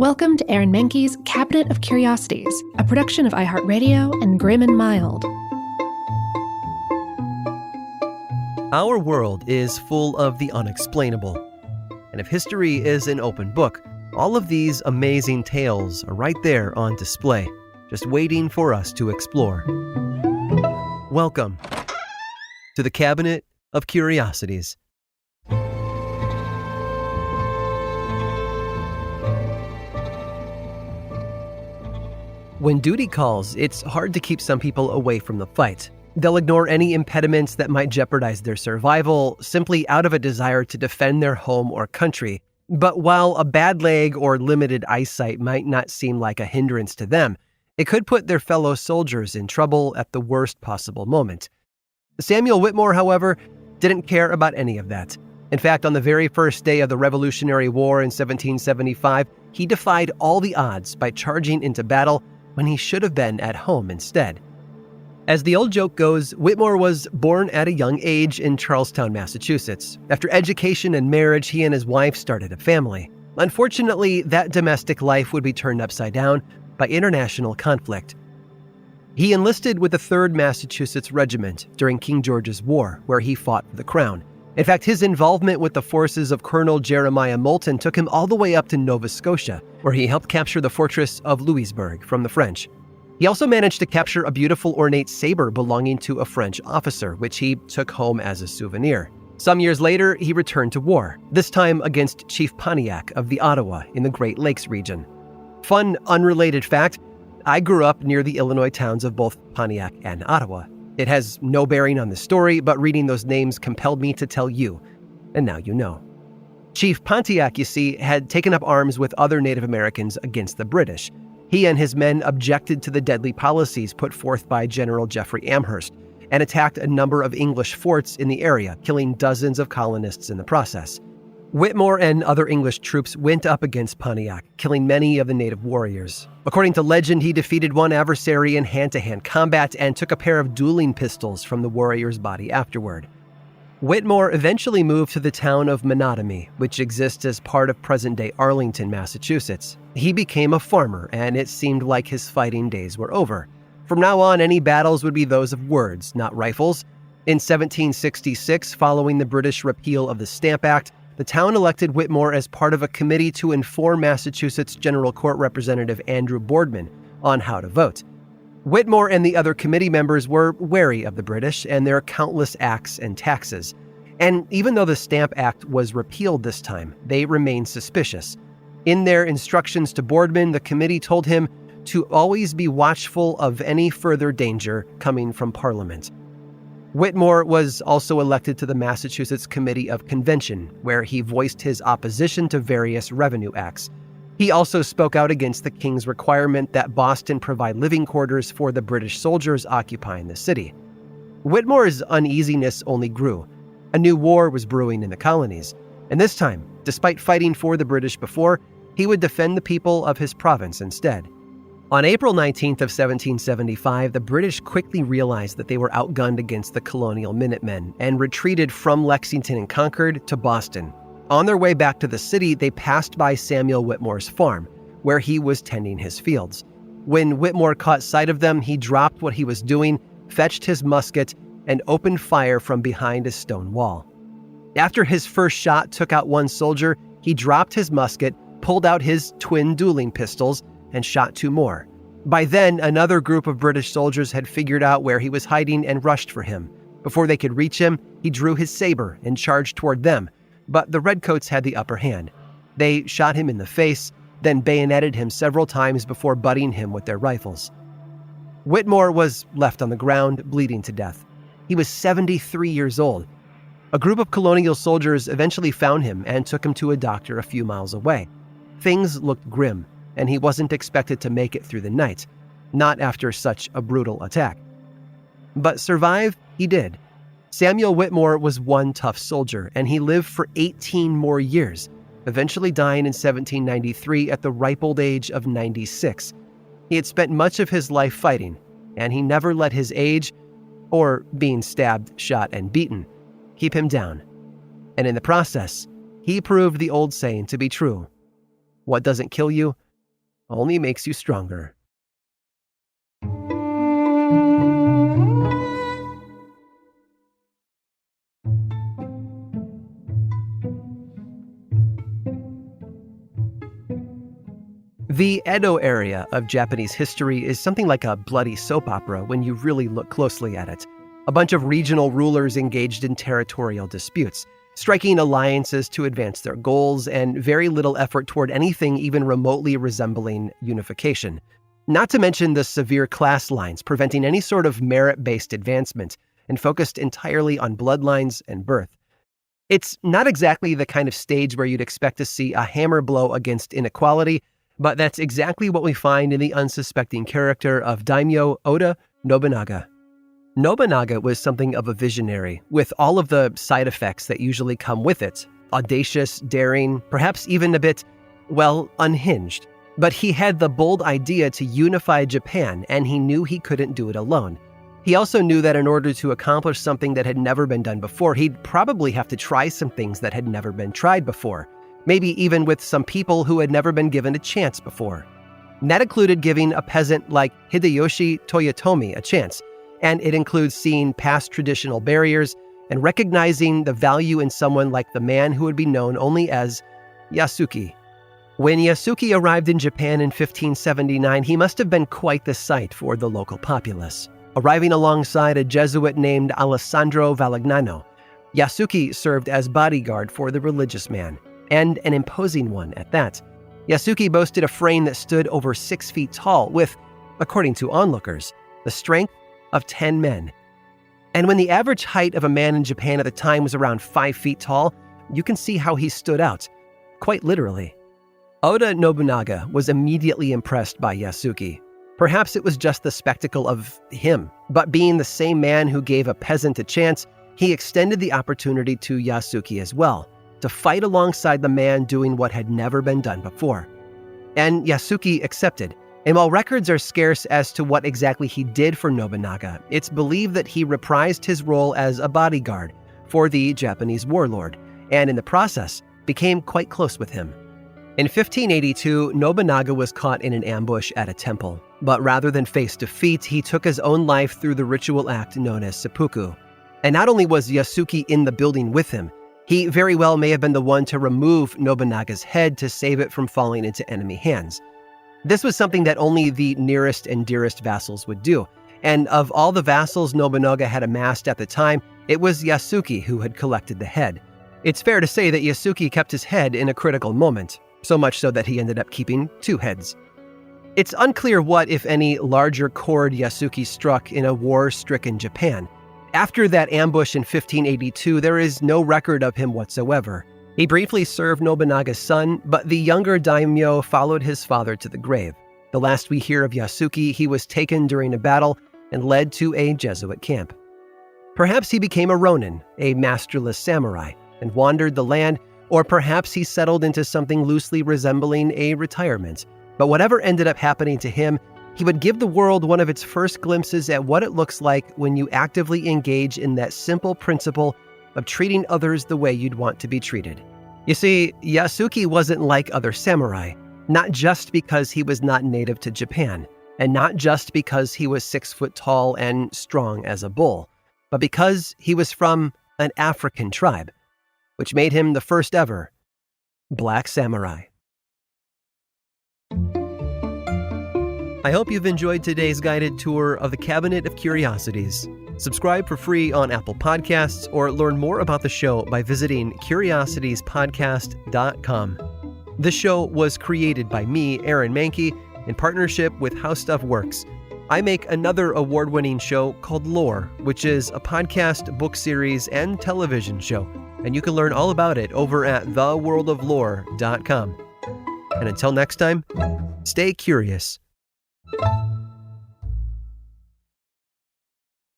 Welcome to Aaron Mahnke's Cabinet of Curiosities, a production of iHeartRadio and Grim and Mild. Our world is full of the unexplainable. And if history is an open book, all of these amazing tales are right there on display, just waiting for us to explore. Welcome to the Cabinet of Curiosities. When duty calls, it's hard to keep some people away from the fight. They'll ignore any impediments that might jeopardize their survival, simply out of a desire to defend their home or country. But while a bad leg or limited eyesight might not seem like a hindrance to them, it could put their fellow soldiers in trouble at the worst possible moment. Samuel Whitmore, however, didn't care about any of that. In fact, on the very first day of the Revolutionary War in 1775, he defied all the odds by charging into battle when he should have been at home instead. As the old joke goes, Whitmore was born at a young age in Charlestown, Massachusetts. After education and marriage, he and his wife started a family. Unfortunately, that domestic life would be turned upside down by international conflict. He enlisted with the 3rd Massachusetts Regiment during King George's War, where he fought for the crown. In fact, his involvement with the forces of Colonel Jeremiah Moulton took him all the way up to Nova Scotia, where he helped capture the fortress of Louisbourg from the French. He also managed to capture a beautiful ornate saber belonging to a French officer, which he took home as a souvenir. Some years later, he returned to war, this time against Chief Pontiac of the Ottawa in the Great Lakes region. Fun, unrelated fact, I grew up near the Illinois towns of both Pontiac and Ottawa. It has no bearing on the story, but reading those names compelled me to tell you, and now you know. Chief Pontiac, you see, had taken up arms with other Native Americans against the British. He and his men objected to the deadly policies put forth by General Jeffrey Amherst and attacked a number of English forts in the area, killing dozens of colonists in the process. Whitmore and other English troops went up against Pontiac, killing many of the native warriors. According to legend, he defeated one adversary in hand-to-hand combat and took a pair of dueling pistols from the warrior's body afterward. Whitmore eventually moved to the town of Menotomy, which exists as part of present-day Arlington, Massachusetts. He became a farmer, and it seemed like his fighting days were over. From now on, any battles would be those of words, not rifles. In 1766, following the British repeal of the Stamp Act, the town elected Whitmore as part of a committee to inform Massachusetts General Court Representative Andrew Boardman on how to vote. Whitmore and the other committee members were wary of the British and their countless acts and taxes. And even though the Stamp Act was repealed this time, they remained suspicious. In their instructions to Boardman, the committee told him to always be watchful of any further danger coming from Parliament. Whitmore was also elected to the Massachusetts Committee of Convention, where he voiced his opposition to various revenue acts. He also spoke out against the king's requirement that Boston provide living quarters for the British soldiers occupying the city. Whitmore's uneasiness only grew. A new war was brewing in the colonies, and this time, despite fighting for the British before, he would defend the people of his province instead. On April 19th of 1775, the British quickly realized that they were outgunned against the colonial Minutemen and retreated from Lexington and Concord to Boston. On their way back to the city, they passed by Samuel Whitmore's farm, where he was tending his fields. When Whitmore caught sight of them, he dropped what he was doing, fetched his musket, and opened fire from behind a stone wall. After his first shot took out one soldier, he dropped his musket, pulled out his twin dueling pistols, and shot 2 more. By then, another group of British soldiers had figured out where he was hiding and rushed for him. Before they could reach him, he drew his saber and charged toward them, but the Redcoats had the upper hand. They shot him in the face, then bayoneted him several times before butting him with their rifles. Whitmore was left on the ground, bleeding to death. He was 73 years old. A group of colonial soldiers eventually found him and took him to a doctor a few miles away. Things looked grim, and he wasn't expected to make it through the night, not after such a brutal attack. But survive he did. Samuel Whitmore was one tough soldier, and he lived for 18 more years, eventually dying in 1793 at the ripe old age of 96. He had spent much of his life fighting, and he never let his age, or being stabbed, shot, and beaten, keep him down. And in the process, he proved the old saying to be true: what doesn't kill you only makes you stronger. The Edo area of Japanese history is something like a bloody soap opera when you really look closely at it. A bunch of regional rulers engaged in territorial disputes, striking alliances to advance their goals, and very little effort toward anything even remotely resembling unification. Not to mention the severe class lines preventing any sort of merit-based advancement and focused entirely on bloodlines and birth. It's not exactly the kind of stage where you'd expect to see a hammer blow against inequality, but that's exactly what we find in the unsuspecting character of Daimyo Oda Nobunaga. Nobunaga was something of a visionary, with all of the side effects that usually come with it. Audacious, daring, perhaps even a bit, unhinged. But he had the bold idea to unify Japan, and he knew he couldn't do it alone. He also knew that in order to accomplish something that had never been done before, he'd probably have to try some things that had never been tried before. Maybe even with some people who had never been given a chance before. And that included giving a peasant like Hideyoshi Toyotomi a chance, and it includes seeing past traditional barriers and recognizing the value in someone like the man who would be known only as Yasuke. When Yasuke arrived in Japan in 1579, he must have been quite the sight for the local populace. Arriving alongside a Jesuit named Alessandro Valagnano, Yasuke served as bodyguard for the religious man, and an imposing one at that. Yasuke boasted a frame that stood over 6 feet tall with, according to onlookers, the strength of 10 men. And when the average height of a man in Japan at the time was around 5 feet tall, you can see how he stood out, quite literally. Oda Nobunaga was immediately impressed by Yasuke. Perhaps it was just the spectacle of him, but being the same man who gave a peasant a chance, he extended the opportunity to Yasuke as well, to fight alongside the man doing what had never been done before. And Yasuke accepted. And while records are scarce as to what exactly he did for Nobunaga, it's believed that he reprised his role as a bodyguard for the Japanese warlord, and in the process, became quite close with him. In 1582, Nobunaga was caught in an ambush at a temple, but rather than face defeat, he took his own life through the ritual act known as seppuku. And not only was Yasuke in the building with him, he very well may have been the one to remove Nobunaga's head to save it from falling into enemy hands. This was something that only the nearest and dearest vassals would do, and of all the vassals Nobunaga had amassed at the time, it was Yasuke who had collected the head. It's fair to say that Yasuke kept his head in a critical moment, so much so that he ended up keeping 2 heads. It's unclear what, if any, larger chord Yasuke struck in a war-stricken Japan. After that ambush in 1582, there is no record of him whatsoever. He briefly served Nobunaga's son, but the younger daimyo followed his father to the grave. The last we hear of Yasuke, he was taken during a battle and led to a Jesuit camp. Perhaps he became a ronin, a masterless samurai, and wandered the land, or perhaps he settled into something loosely resembling a retirement. But whatever ended up happening to him, he would give the world one of its first glimpses at what it looks like when you actively engage in that simple principle of treating others the way you'd want to be treated. You see, Yasuke wasn't like other samurai, not just because he was not native to Japan, and not just because he was 6 foot tall and strong as a bull, but because he was from an African tribe, which made him the first ever Black Samurai. I hope you've enjoyed today's guided tour of the Cabinet of Curiosities. Subscribe for free on Apple Podcasts or learn more about the show by visiting curiositiespodcast.com. The show was created by me, Aaron Mahnke, in partnership with How Stuff Works. I make another award-winning show called Lore, which is a podcast, book series, and television show, and you can learn all about it over at theworldoflore.com. And until next time, stay curious.